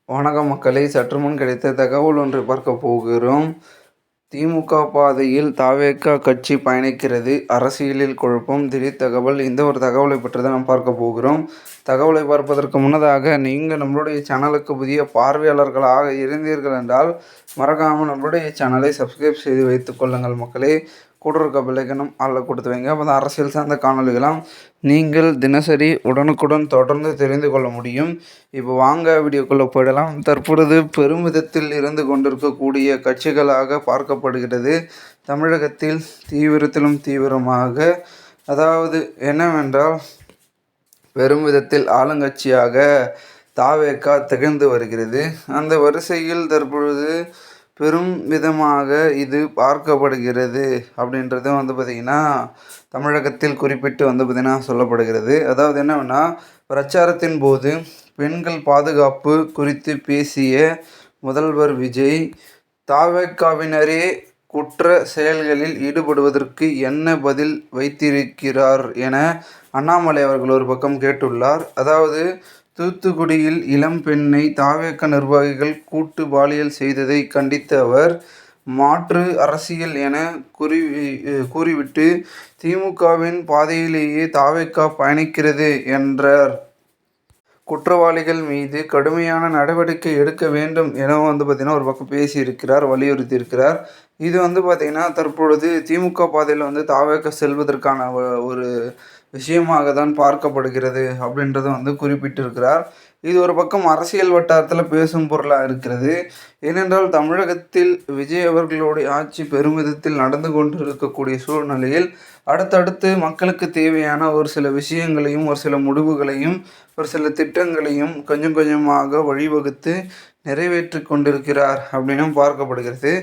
வணக்கம் மக்களே, சற்று முன் கிடைத்த தகவல் ஒன்றை பார்க்க போகிறோம். திமுக பாதையில் தாவேகா கட்சி பயணிக்கிறது, அரசியலில் குழப்பம், திடீர் தகவல். இந்த ஒரு தகவலை பற்றி தான் நாம் பார்க்க போகிறோம். தகவலை பார்ப்பதற்கு முன்னதாக நீங்கள் நம்மளுடைய சேனலுக்கு புதிய பார்வையாளர்களாக இருந்தீர்கள் என்றால் மறக்காமல் நம்மளுடைய சேனலை சப்ஸ்கிரைப் செய்து வைத்துக் கொள்ளுங்கள் மக்களே. கூட இருக்க பெல்லைக்கனும் அதில் கொடுத்து வைங்க. அப்போ தான் அரசியல் சார்ந்த காணொலிகளாம் நீங்கள் தினசரி உடனுக்குடன் தொடர்ந்து தெரிந்து கொள்ள முடியும். இப்போ வாங்க வீடியோக்குள்ளே போயிடலாம். தற்பொழுது பெருமிதத்தில் இருந்து கொண்டிருக்கக்கூடிய கட்சிகளாக பார்க்கப்படுகிறது தமிழகத்தில் தீவிரத்திலும் தீவிரமாக. அதாவது என்னவென்றால், பெருமிதத்தில் ஆளுங்கட்சியாக தாவேகா திகழ்ந்து வருகிறது. அந்த வரிசையில் தற்பொழுது பெரும் விதமாக இது பார்க்கப்படுகிறது அப்படின்றது பார்த்திங்கன்னா தமிழகத்தில் குறிப்பிட்டு பார்த்திங்கன்னா சொல்லப்படுகிறது. அதாவது என்னவென்னா, பிரச்சாரத்தின் போது பெண்கள் பாதுகாப்பு குறித்து பேசிய முதல்வர் விஜய், தாவேகாவினரே குற்ற செயல்களில் ஈடுபடுவதற்கு என்ன பதில் வைத்திருக்கிறார் என அண்ணாமலை அவர்கள் ஒரு பக்கம் கேட்டுள்ளார். அதாவது, தூத்துக்குடியில் இளம் பெண்ணை தாவேகா நிர்வாகிகள் கூட்டு பாலியல் செய்ததை கண்டித்த அவர், மாற்று அரசியல் என கூறிவிட்டு திமுகவின் பாதையிலேயே தாவேகா பயணிக்கிறது என்றார். குற்றவாளிகள் மீது கடுமையான நடவடிக்கை எடுக்க வேண்டும் என பார்த்திங்கன்னா ஒரு பக்கம் பேசியிருக்கிறார், வலியுறுத்தி இருக்கிறார். இது பார்த்திங்கன்னா தற்பொழுது திமுக பாதையில் தாவேகா செல்வதற்கான ஒரு விஷயமாக தான் பார்க்கப்படுகிறது அப்படின்றத குறிப்பிட்டிருக்கிறார். இது ஒரு பக்கம் அரசியல் வட்டாரத்தில் பேசும் பொருளாக இருக்கிறது. ஏனென்றால், தமிழகத்தில் விஜய் அவர்களுடைய ஆட்சி பெருமிதத்தில் நடந்து கொண்டு இருக்கக்கூடிய சூழ்நிலையில் அடுத்தடுத்து மக்களுக்கு தேவையான ஒரு சில விஷயங்களையும், ஒரு சில முடிவுகளையும், ஒரு சில திட்டங்களையும் கொஞ்சம் கொஞ்சமாக வழிவகுத்து நிறைவேற்றி கொண்டிருக்கிறார் அப்படின்னும் பார்க்கப்படுகிறது.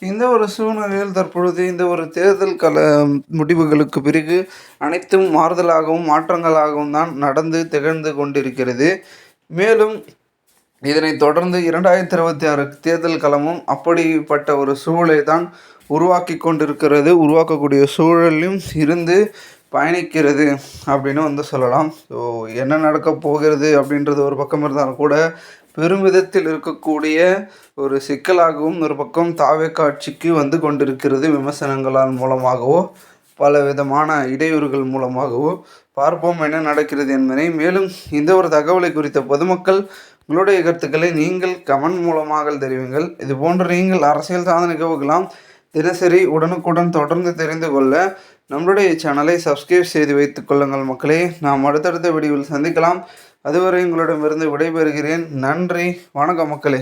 இந்த ஒரு சூழ்நிலையில் தற்பொழுது இந்த ஒரு தேர்தல் முடிவுகளுக்கு பிறகு அனைத்தும் மாறுதலாகவும் மாற்றங்களாகவும் தான் நடந்து திகழ்ந்து கொண்டிருக்கிறது. மேலும் இதனை தொடர்ந்து 2026 தேர்தல் களமும் அப்படிப்பட்ட ஒரு சூழலை தான் உருவாக்கி கொண்டிருக்கிறது. உருவாக்கக்கூடிய சூழலும் இருந்து பயணிக்கிறது அப்படின்னு சொல்லலாம். ஸோ என்ன நடக்கப் போகிறது அப்படின்றது ஒரு பக்கம் இருந்தாலும் கூட, பெருமிதத்தில் இருக்கக்கூடிய ஒரு சிக்கலாகவும் ஒரு பக்கம் தாவேகா ஆட்சிக்கு கொண்டிருக்கிறது. விமர்சனங்களால் மூலமாகவோ பல விதமான இடையூறுகள் மூலமாகவோ பார்ப்போம் என்ன நடக்கிறது என்பதை. மேலும் இந்த ஒரு தகவலை குறித்த பொதுமக்கள் உங்களுடைய கருத்துக்களை நீங்கள் கமெண்ட் மூலமாக தெரிவிங்கள். இது போன்ற நீங்கள் அரசியல் சார்ந்த நிகழ்வுகளாம் தினசரி உடனுக்குடன் தொடர்ந்து தெரிந்து கொள்ள நம்மளுடைய சேனலை சப்ஸ்கிரைப் செய்து வைத்துக் கொள்ளுங்கள் மக்களே. நாம் அடுத்தடுத்த வீடியோவில் சந்திக்கலாம். அதுவரை உங்களிடமிருந்து விடைபெறுகிறேன். நன்றி, வணக்கம் மக்களே.